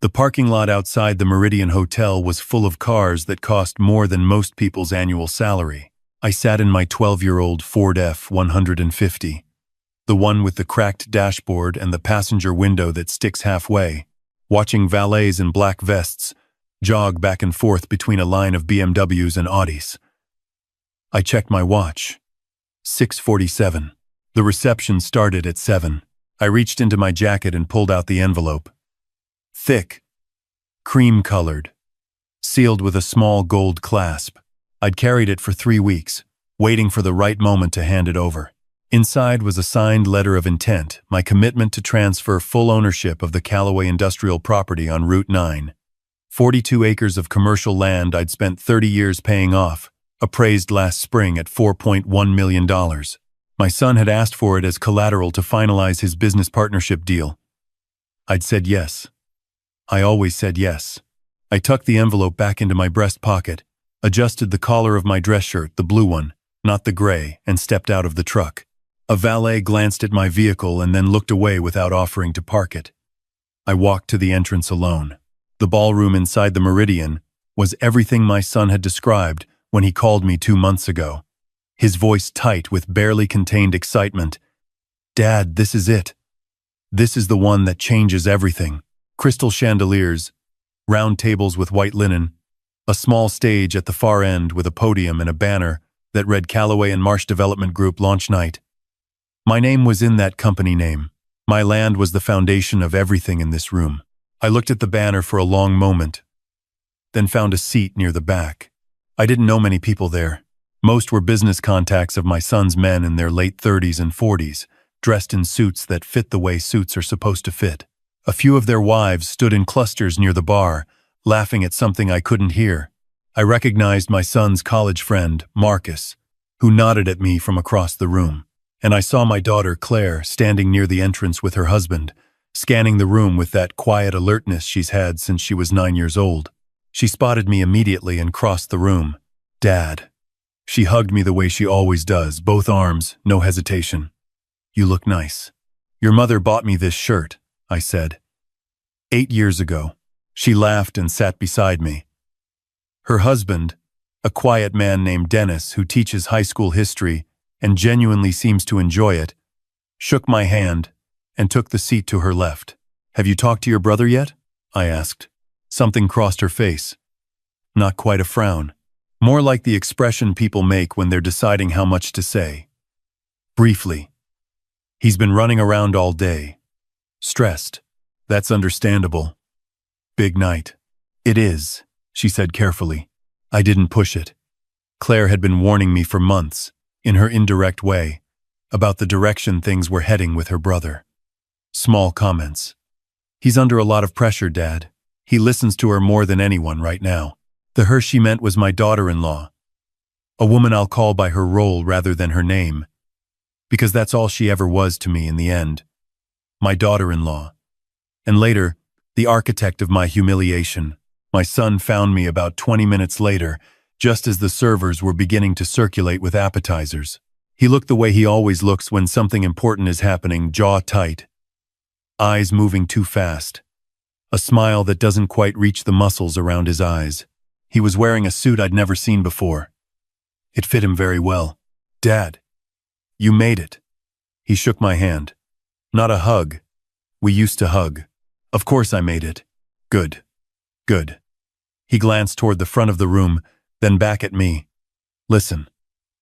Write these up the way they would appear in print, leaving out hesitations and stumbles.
The parking lot outside the Meridian Hotel was full of cars that cost more than most people's annual salary. I sat in my 12-year-old Ford F-150, the one with the cracked dashboard and the passenger window that sticks halfway, watching valets in black vests jog back and forth between a line of BMWs and Audis. I checked my watch. 6:47. The reception started at 7. I reached into my jacket and pulled out the envelope. Thick, cream-colored, sealed with a small gold clasp. I'd carried it for 3 weeks, waiting for the right moment to hand it over. Inside was a signed letter of intent, my commitment to transfer full ownership of the Callaway industrial property on Route 9. 42 acres of commercial land I'd spent 30 years paying off, appraised last spring at $4.1 million. My son had asked for it as collateral to finalize his business partnership deal. I'd said yes. I always said yes. I tucked the envelope back into my breast pocket, adjusted the collar of my dress shirt, the blue one, not the gray, and stepped out of the truck. A valet glanced at my vehicle and then looked away without offering to park it. I walked to the entrance alone. The ballroom inside the Meridian was everything my son had described when he called me 2 months ago. His voice tight with barely contained excitement. "Dad, this is it. This is the one that changes everything." Crystal chandeliers, round tables with white linen, a small stage at the far end with a podium and a banner that read Callaway and Marsh Development Group Launch Night. My name was in that company name. My land was the foundation of everything in this room. I looked at the banner for a long moment, then found a seat near the back. I didn't know many people there. Most were business contacts of my son's men in their late 30s and 40s, dressed in suits that fit the way suits are supposed to fit. A few of their wives stood in clusters near the bar, laughing at something I couldn't hear. I recognized my son's college friend, Marcus, who nodded at me from across the room. And I saw my daughter, Claire, standing near the entrance with her husband, scanning the room with that quiet alertness she's had since she was 9 years old. She spotted me immediately and crossed the room. "Dad." She hugged me the way she always does, both arms, no hesitation. "You look nice." "Your mother bought me this shirt," I said. 8 years ago." She laughed and sat beside me. Her husband, a quiet man named Dennis who teaches high school history and genuinely seems to enjoy it, shook my hand and took the seat to her left. "Have you talked to your brother yet?" I asked. Something crossed her face. Not quite a frown. More like the expression people make when they're deciding how much to say. "Briefly. He's been running around all day. Stressed. That's understandable. Big night." "It is," she said carefully. I didn't push it. Claire had been warning me for months, in her indirect way, about the direction things were heading with her brother. Small comments. "He's under a lot of pressure, Dad. He listens to her more than anyone right now." The her she meant was my daughter-in-law, a woman I'll call by her role rather than her name, because that's all she ever was to me in the end. My daughter-in-law. And later, the architect of my humiliation. My son found me about 20 minutes later, just as the servers were beginning to circulate with appetizers. He looked the way he always looks when something important is happening, jaw tight, eyes moving too fast, a smile that doesn't quite reach the muscles around his eyes. He was wearing a suit I'd never seen before. It fit him very well. "Dad, you made it." He shook my hand. Not a hug. We used to hug. "Of course I made it." "Good. Good." He glanced toward the front of the room, then back at me. "Listen,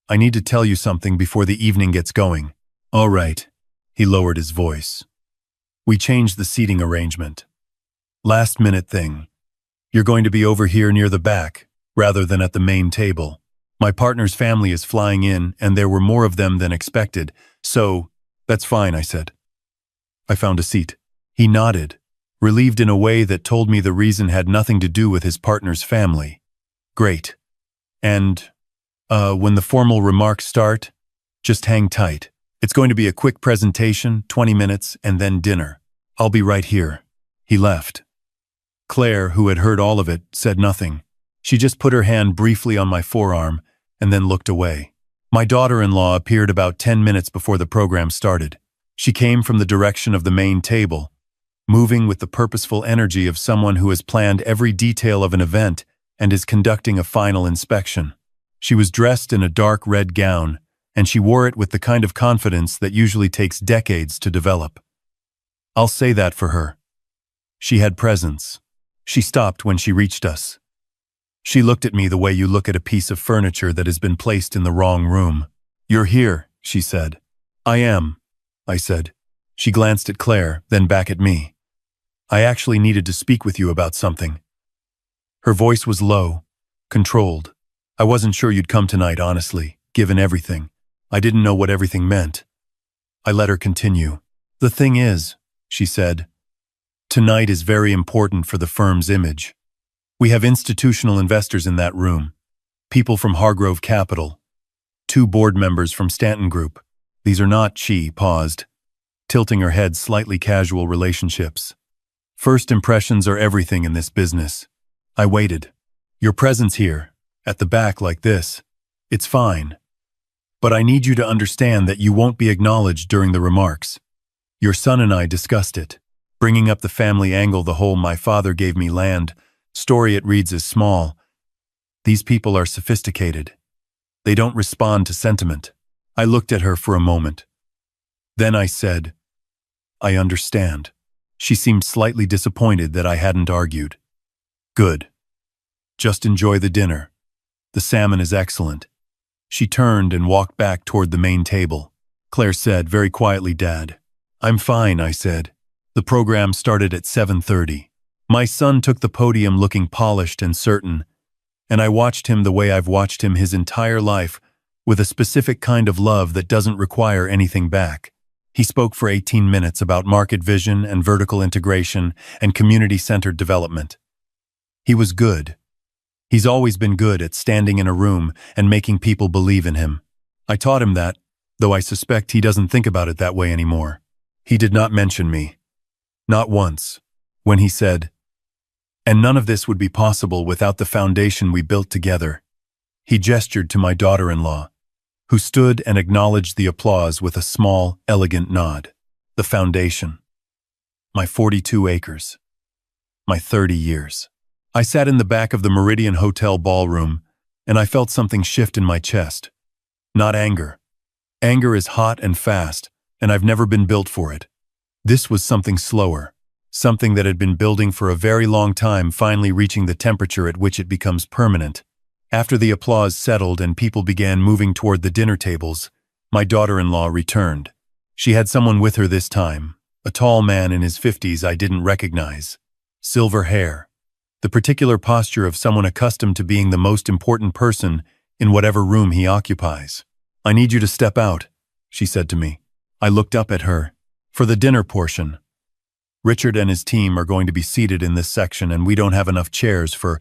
I need to tell you something before the evening gets going." "All right." He lowered his voice. "We changed the seating arrangement. Last-minute thing. You're going to be over here near the back, rather than at the main table. My partner's family is flying in, and there were more of them than expected, so..." "That's fine," I said. I found a seat. He nodded, relieved in a way that told me the reason had nothing to do with his partner's family. "Great. And, when the formal remarks start, just hang tight. It's going to be a quick presentation, 20 minutes, and then dinner. I'll be right here." He left. Claire, who had heard all of it, said nothing. She just put her hand briefly on my forearm and then looked away. My daughter-in-law appeared about 10 minutes before the program started. She came from the direction of the main table, moving with the purposeful energy of someone who has planned every detail of an event and is conducting a final inspection. She was dressed in a dark red gown, and she wore it with the kind of confidence that usually takes decades to develop. I'll say that for her. She had presence. She stopped when she reached us. She looked at me the way you look at a piece of furniture that has been placed in the wrong room. "You're here," she said. "I am," I said. She glanced at Claire, then back at me. "I actually needed to speak with you about something." Her voice was low, controlled. "I wasn't sure you'd come tonight, honestly, given everything. I didn't know what everything meant." I let her continue. "The thing is," she said, "tonight is very important for the firm's image. We have institutional investors in that room, people from Hargrove Capital, 2 board members from Stanton Group. These are not," she paused, tilting her head, "slightly casual relationships. First impressions are everything in this business." I waited. "Your presence here, at the back like this, it's fine. But I need you to understand that you won't be acknowledged during the remarks. Your son and I discussed it, bringing up the family angle, the whole 'my father gave me land' story. It reads as small. These people are sophisticated. They don't respond to sentiment." I looked at her for a moment. Then I said, "I understand." She seemed slightly disappointed that I hadn't argued. "Good. Just enjoy the dinner. The salmon is excellent." She turned and walked back toward the main table. Claire said very quietly, "Dad." "I'm fine," I said. The program started at 7:30. My son took the podium looking polished and certain, and I watched him the way I've watched him his entire life, with a specific kind of love that doesn't require anything back. He spoke for 18 minutes about market vision and vertical integration and community-centered development. He was good. He's always been good at standing in a room and making people believe in him. I taught him that, though I suspect he doesn't think about it that way anymore. He did not mention me. Not once. When he said, "And none of this would be possible without the foundation we built together," he gestured to my daughter-in-law, who stood and acknowledged the applause with a small, elegant nod. The foundation. My 42 acres. My 30 years. I sat in the back of the Meridian Hotel ballroom, and I felt something shift in my chest. Not anger. Anger is hot and fast, and I've never been built for it. This was something slower, something that had been building for a very long time, finally reaching the temperature at which it becomes permanent. After the applause settled and people began moving toward the dinner tables, my daughter-in-law returned. She had someone with her this time, a tall man in his 50s I didn't recognize. Silver hair. The particular posture of someone accustomed to being the most important person in whatever room he occupies. "I need you to step out," she said to me. I looked up at her. "For the dinner portion. Richard and his team are going to be seated in this section, and we don't have enough chairs for—"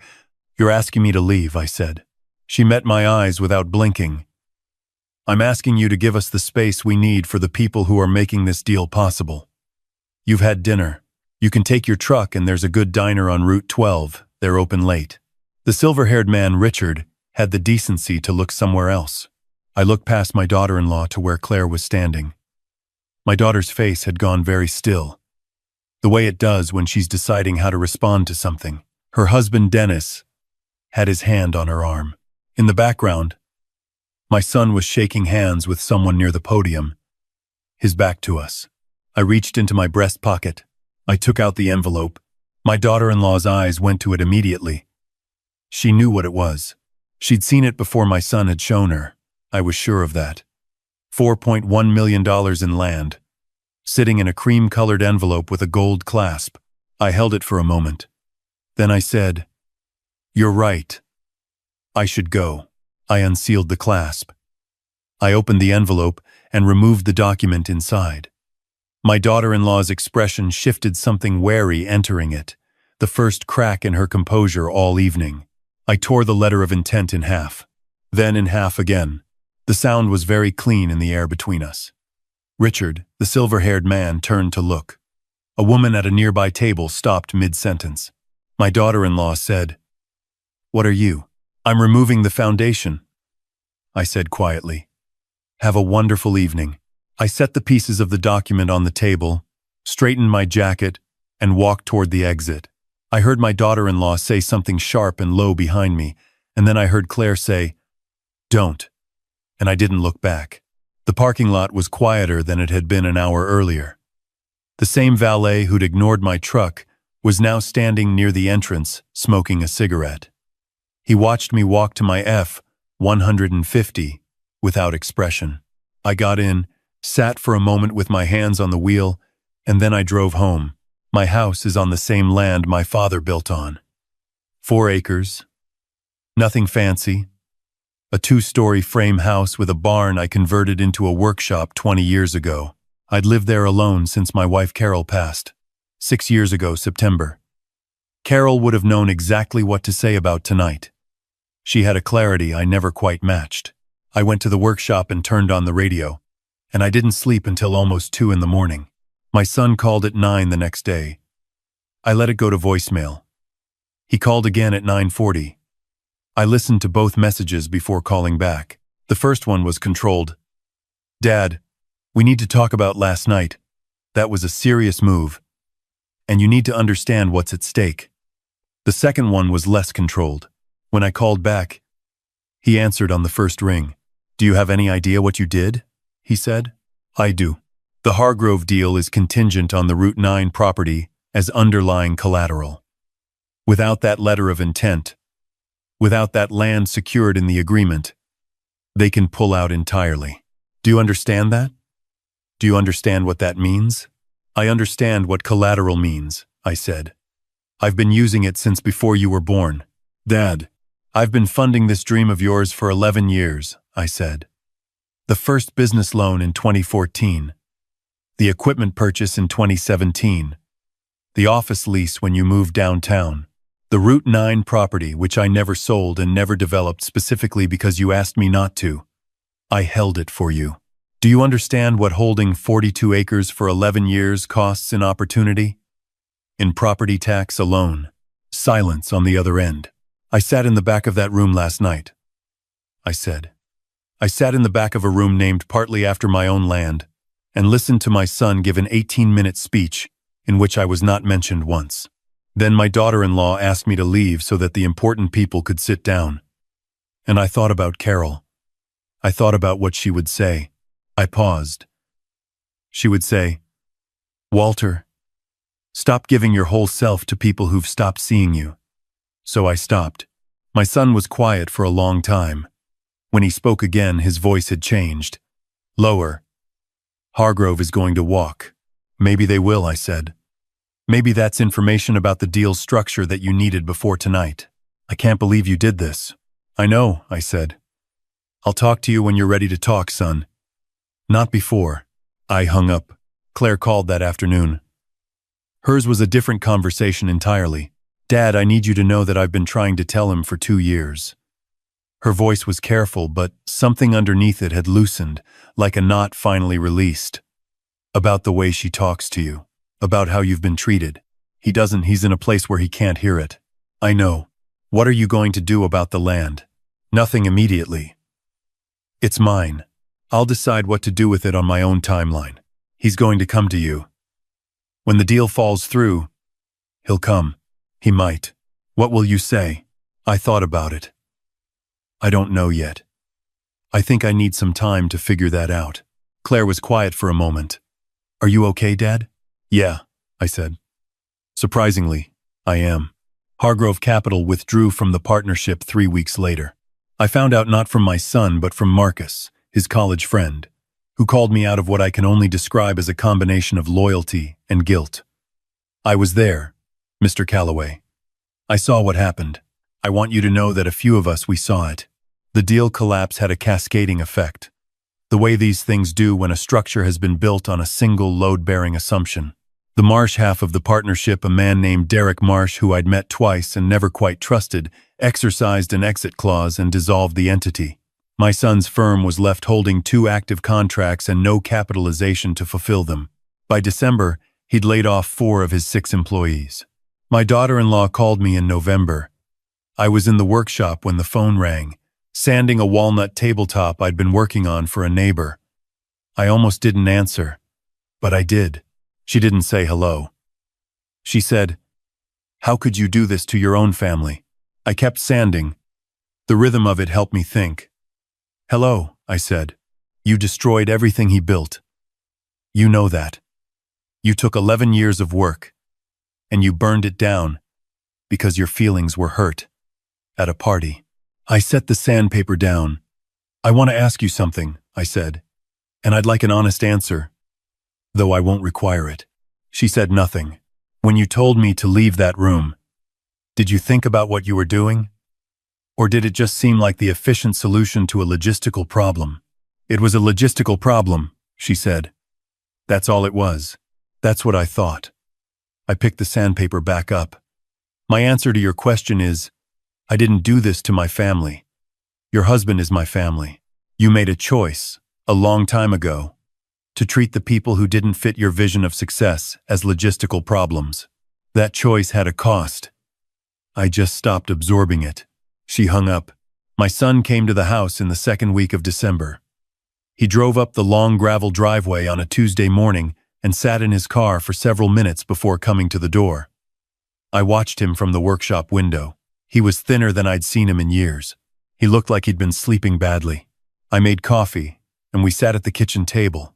"You're asking me to leave," I said. She met my eyes without blinking. "I'm asking you to give us the space we need for the people who are making this deal possible. You've had dinner. You can take your truck, and there's a good diner on Route 12. They're open late." The silver-haired man, Richard, had the decency to look somewhere else. I looked past my daughter-in-law to where Claire was standing. My daughter's face had gone very still, the way it does when she's deciding how to respond to something. Her husband, Dennis, had his hand on her arm. In the background, my son was shaking hands with someone near the podium, his back to us. I reached into my breast pocket. I took out the envelope. My daughter-in-law's eyes went to it immediately. She knew what it was. She'd seen it before my son had shown her. I was sure of that. $4.1 million in land, sitting in a cream-colored envelope with a gold clasp. I held it for a moment. Then I said, "You're right. I should go." I unsealed the clasp. I opened the envelope and removed the document inside. My daughter-in-law's expression shifted, something wary entering it, the first crack in her composure all evening. I tore the letter of intent in half, then in half again. The sound was very clean in the air between us. Richard, the silver-haired man, turned to look. A woman at a nearby table stopped mid-sentence. My daughter-in-law said, "What are you?" "I'm removing the foundation," I said quietly. "Have a wonderful evening." I set the pieces of the document on the table, straightened my jacket, and walked toward the exit. I heard my daughter-in-law say something sharp and low behind me, and then I heard Claire say, "Don't," and I didn't look back. The parking lot was quieter than it had been an hour earlier. The same valet who'd ignored my truck was now standing near the entrance, smoking a cigarette. He watched me walk to my F-150 without expression. I got in, sat for a moment with my hands on the wheel, and then I drove home. My house is on the same land my father built on. 4 acres. Nothing fancy. A 2-story frame house with a barn I converted into a workshop 20 years ago. I'd lived there alone since my wife Carol passed. 6 years ago, September. Carol would have known exactly what to say about tonight. She had a clarity I never quite matched. I went to the workshop and turned on the radio, and I didn't sleep until almost 2 in the morning. My son called at 9 the next day. I let it go to voicemail. He called again at 9:40. I listened to both messages before calling back. The first one was controlled. "Dad, we need to talk about last night. That was a serious move, and you need to understand what's at stake." The second one was less controlled. When I called back, he answered on the first ring. "Do you have any idea what you did?" he said. "I do. The Hargrove deal is contingent on the Route 9 property as underlying collateral. Without that letter of intent, without that land secured in the agreement, they can pull out entirely. Do you understand that? Do you understand what that means?" "I understand what collateral means," I said. "I've been using it since before you were born." "Dad, I've been funding this dream of yours for 11 years, I said. "The first business loan in 2014. The equipment purchase in 2017. The office lease when you moved downtown. The Route 9 property, which I never sold and never developed specifically because you asked me not to. I held it for you. Do you understand what holding 42 acres for 11 years costs in opportunity? In property tax alone." Silence on the other end. "I sat in the back of that room last night," I said. "I sat in the back of a room named partly after my own land and listened to my son give an 18-minute speech in which I was not mentioned once. Then my daughter-in-law asked me to leave so that the important people could sit down. And I thought about Carol. I thought about what she would say. I paused. She would say, 'Walter, stop giving your whole self to people who've stopped seeing you.' So I stopped. My son was quiet for a long time. When he spoke again, his voice had changed. Lower. 'Hargrove is going to walk.' 'Maybe they will,' I said. 'Maybe that's information about the deal's structure that you needed before tonight.' 'I can't believe you did this.' 'I know,' I said. 'I'll talk to you when you're ready to talk, son.' 'Not before.' I hung up. Claire called that afternoon. Hers was a different conversation entirely. 'Dad, I need you to know that I've been trying to tell him for 2 years. Her voice was careful, but something underneath it had loosened, like a knot finally released. "About the way she talks to you. About how you've been treated. He's in a place where he can't hear it." "I know. What are you going to do about the land?" "Nothing immediately. It's mine. I'll decide what to do with it on my own timeline. He's going to come to you. When the deal falls through, he'll come. He might. What will you say?" I thought about it. "I don't know yet. I think I need some time to figure that out." Claire was quiet for a moment. "Are you okay, Dad?" "Yeah," I said. "Surprisingly, I am." Hargrove Capital withdrew from the partnership 3 weeks later. I found out not from my son but from Marcus, his college friend, who called me out of what I can only describe as a combination of loyalty and guilt. "I was there, Mr. Calloway. I saw what happened. I want you to know that a few of us, we saw it. The deal collapse had a cascading effect, the way these things do when a structure has been built on a single load-bearing assumption. The Marsh half of the partnership, a man named Derek Marsh, who I'd met twice and never quite trusted, exercised an exit clause and dissolved the entity. My son's firm was left holding 2 active contracts and no capitalization to fulfill them. By December, he'd laid off 4 of his 6 employees. My daughter-in-law called me in November. I was in the workshop when the phone rang, sanding a walnut tabletop I'd been working on for a neighbor. I almost didn't answer, but I did. She didn't say hello. She said, "How could you do this to your own family?" I kept sanding. The rhythm of it helped me think. "Hello," I said. "You destroyed everything he built. You know that. You took 11 years of work, and you burned it down because your feelings were hurt at a party." I set the sandpaper down. "I want to ask you something," I said, "and I'd like an honest answer, though I won't require it." She said nothing. "When you told me to leave that room, did you think about what you were doing? Or did it just seem like the efficient solution to a logistical problem?" "It was a logistical problem," she said. "That's all it was. That's what I thought." I picked the sandpaper back up. "My answer to your question is, I didn't do this to my family. Your husband is my family. You made a choice, a long time ago, to treat the people who didn't fit your vision of success as logistical problems. That choice had a cost. I just stopped absorbing it." She hung up. My son came to the house in the second week of December. He drove up the long gravel driveway on a Tuesday morning and sat in his car for several minutes before coming to the door. I watched him from the workshop window. He was thinner than I'd seen him in years. He looked like he'd been sleeping badly. I made coffee, and we sat at the kitchen table.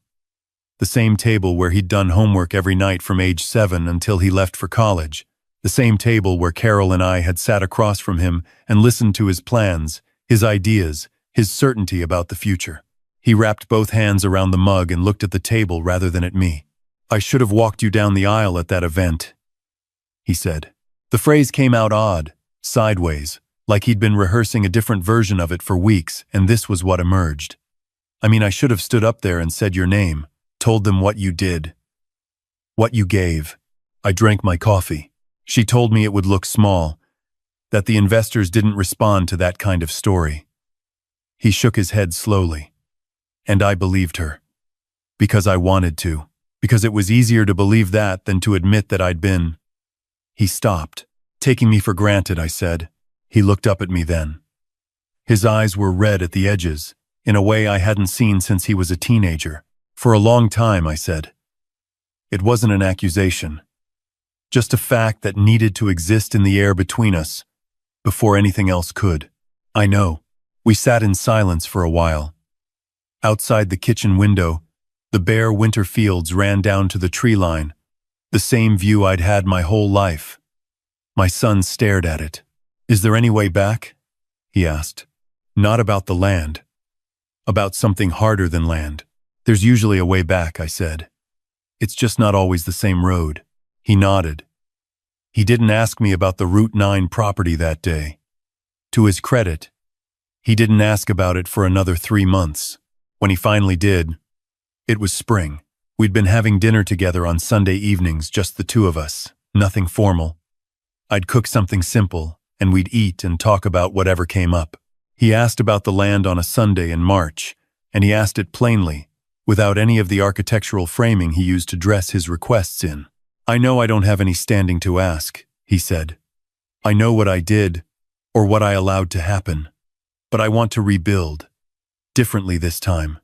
The same table where he'd done homework every night from age 7 until he left for college. The same table where Carol and I had sat across from him and listened to his plans, his ideas, his certainty about the future. He wrapped both hands around the mug and looked at the table rather than at me. "I should have walked you down the aisle at that event," he said. The phrase came out odd, sideways, like he'd been rehearsing a different version of it for weeks, and this was what emerged. "I mean, I should have stood up there and said your name, told them what you did, what you gave." I drank my coffee. She told me it would look small, that the investors didn't respond to that kind of story. He shook his head slowly. And I believed her. Because I wanted to. Because it was easier to believe that than to admit that I'd been. He stopped. "Taking me for granted," I said. He looked up at me then. His eyes were red at the edges, in a way I hadn't seen since he was a teenager. "For a long time," I said. It wasn't an accusation. Just a fact that needed to exist in the air between us, before anything else could. "I know." We sat in silence for a while. Outside the kitchen window, the bare winter fields ran down to the tree line, the same view I'd had my whole life. My son stared at it. "Is there any way back?" he asked. "Not about the land. About something harder than land." "There's usually a way back," I said. "It's just not always the same road." He nodded. He didn't ask me about the Route 9 property that day. To his credit, he didn't ask about it for another 3 months. When he finally did, it was spring. We'd been having dinner together on Sunday evenings, just the two of us, nothing formal. I'd cook something simple, and we'd eat and talk about whatever came up. He asked about the land on a Sunday in March, and he asked it plainly, without any of the architectural framing he used to dress his requests in. "I know I don't have any standing to ask," he said. "I know what I did, or what I allowed to happen. But I want to rebuild. Differently this time.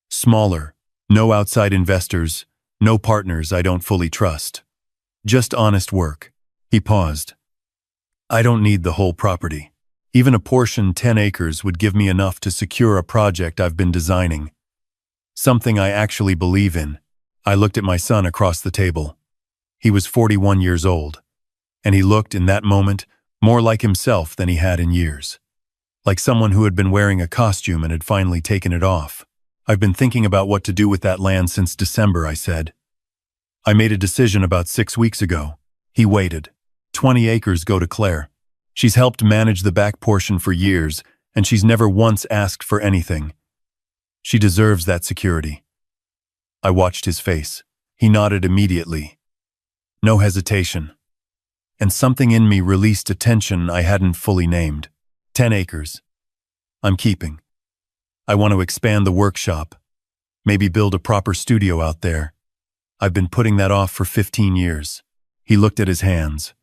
Smaller, no outside investors, no partners I don't fully trust. Just honest work." He paused. "I don't need the whole property. Even a portion 10 acres would give me enough to secure a project I've been designing. Something I actually believe in." I looked at my son across the table. He was 41 years old, and he looked in that moment more like himself than he had in years. Like someone who had been wearing a costume and had finally taken it off. "I've been thinking about what to do with that land since December," I said. "I made a decision about 6 weeks ago." He waited. 20 acres go to Claire. She's helped manage the back portion for years, and she's never once asked for anything. She deserves that security. I watched his face. He nodded immediately. No hesitation. And something in me released a tension I hadn't fully named. 10 acres. I'm keeping. I want to expand the workshop. Maybe build a proper studio out there. I've been putting that off for 15 years. He looked at his hands.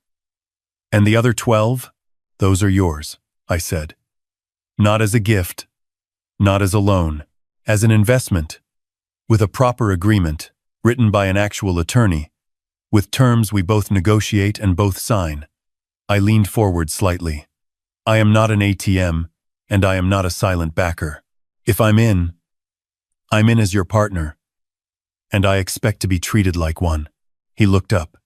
"And the other 12? Those are yours," I said. "Not as a gift. Not as a loan. As an investment. With a proper agreement, written by an actual attorney. with terms we both negotiate and both sign. I leaned forward slightly. I am not an ATM, and I am not a silent backer. If I'm in as your partner, and I expect to be treated like one. He looked up.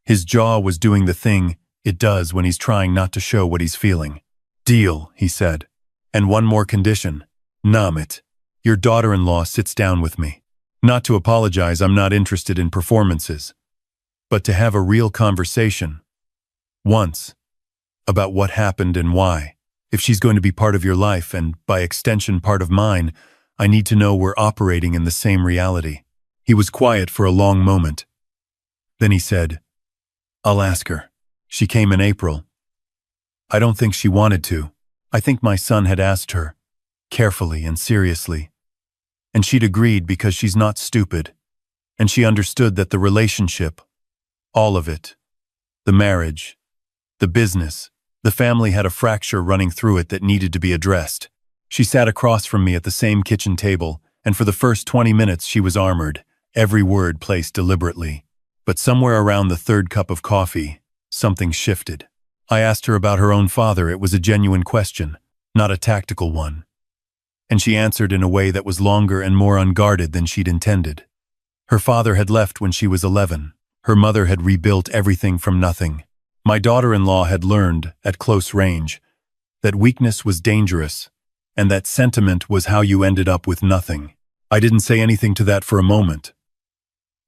His jaw was doing the thing it does when he's trying not to show what he's feeling. Deal, he said. And one more condition. Namit. Your daughter-in-law sits down with me. Not to apologize, I'm not interested in performances, but to have a real conversation. Once. About what happened and why. If she's going to be part of your life and, by extension, part of mine, I need to know we're operating in the same reality. He was quiet for a long moment. Then he said, I'll ask her. She came in April. I don't think she wanted to. I think my son had asked her, carefully and seriously. And she'd agreed because she's not stupid. And she understood that the relationship, all of it, the marriage, the business, the family had a fracture running through it that needed to be addressed. She sat across from me at the same kitchen table, and for the first 20 minutes she was armored, every word placed deliberately. But somewhere around the third cup of coffee, something shifted. I asked her about her own father. It was a genuine question, not a tactical one. And she answered in a way that was longer and more unguarded than she'd intended. Her father had left when she was 11. Her mother had rebuilt everything from nothing. My daughter-in-law had learned, at close range, that weakness was dangerous, and that sentiment was how you ended up with nothing. I didn't say anything to that for a moment.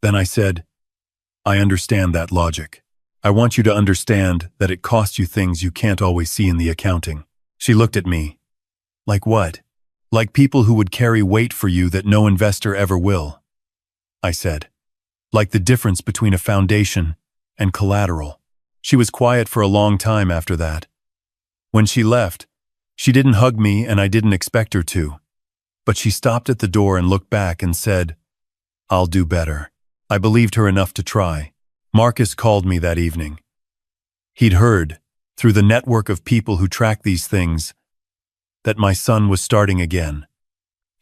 Then I said, I understand that logic. I want you to understand that it costs you things you can't always see in the accounting. She looked at me. Like what? Like people who would carry weight for you that no investor ever will. I said. Like the difference between a foundation and collateral. She was quiet for a long time after that. When she left, she didn't hug me and I didn't expect her to. But she stopped at the door and looked back and said, I'll do better. I believed her enough to try. Marcus called me that evening. He'd heard, through the network of people who track these things, that my son was starting again,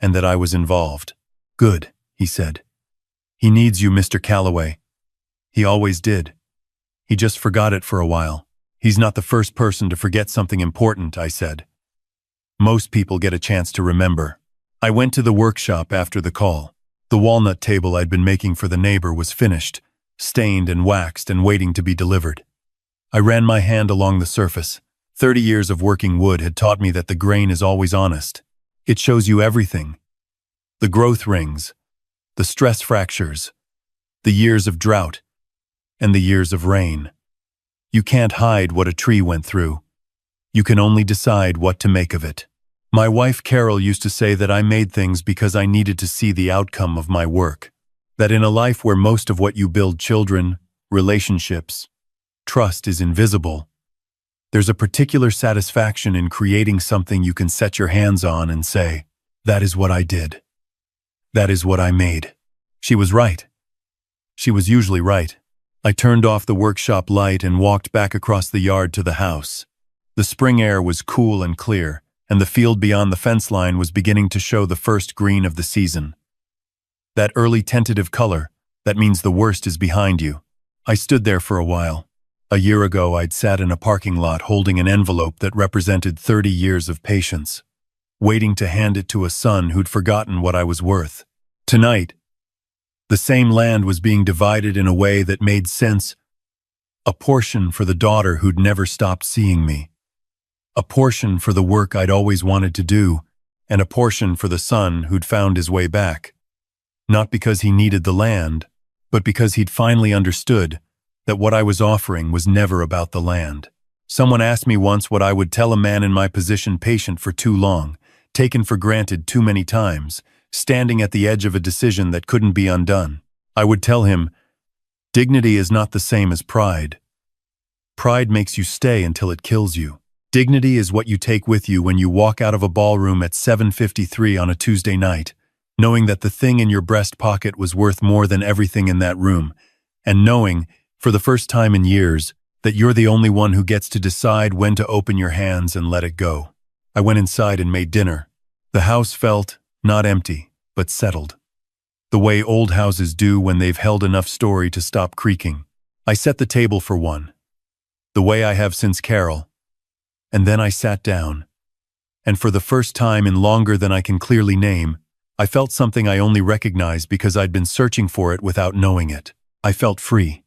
and that I was involved. Good, he said. He needs you, Mr. Calloway. He always did. He just forgot it for a while. He's not the first person to forget something important, I said. Most people get a chance to remember. I went to the workshop after the call. The walnut table I'd been making for the neighbor was finished, stained and waxed and waiting to be delivered. I ran my hand along the surface. 30 years of working wood had taught me that the grain is always honest. It shows you everything. The growth rings, the stress fractures, the years of drought, and the years of rain. You can't hide what a tree went through. You can only decide what to make of it. My wife Carol used to say that I made things because I needed to see the outcome of my work. That in a life where most of what you build, children, relationships, trust, is invisible, there's a particular satisfaction in creating something you can set your hands on and say, that is what I did. That is what I made. She was right. She was usually right. I turned off the workshop light and walked back across the yard to the house. The spring air was cool and clear, and the field beyond the fence line was beginning to show the first green of the season. That early tentative color, that means the worst is behind you. I stood there for a while. A year ago, I'd sat in a parking lot holding an envelope that represented 30 years of patience, waiting to hand it to a son who'd forgotten what I was worth. Tonight, the same land was being divided in a way that made sense. A portion for the daughter who'd never stopped seeing me. A portion for the work I'd always wanted to do, and a portion for the son who'd found his way back. Not because he needed the land, but because he'd finally understood that what I was offering was never about the land. Someone asked me once what I would tell a man in my position, patient for too long, taken for granted too many times, standing at the edge of a decision that couldn't be undone. I would tell him, dignity is not the same as pride. Pride makes you stay until it kills you. Dignity is what you take with you when you walk out of a ballroom at 7:53 on a Tuesday night, knowing that the thing in your breast pocket was worth more than everything in that room, and knowing, for the first time in years, that you're the only one who gets to decide when to open your hands and let it go. I went inside and made dinner. The house felt, not empty, but settled. the way old houses do when they've held enough story to stop creaking. I set the table for one, the way I have since Carol, and then I sat down. And for the first time in longer than I can clearly name, I felt something I only recognized because I'd been searching for it without knowing it. I felt free.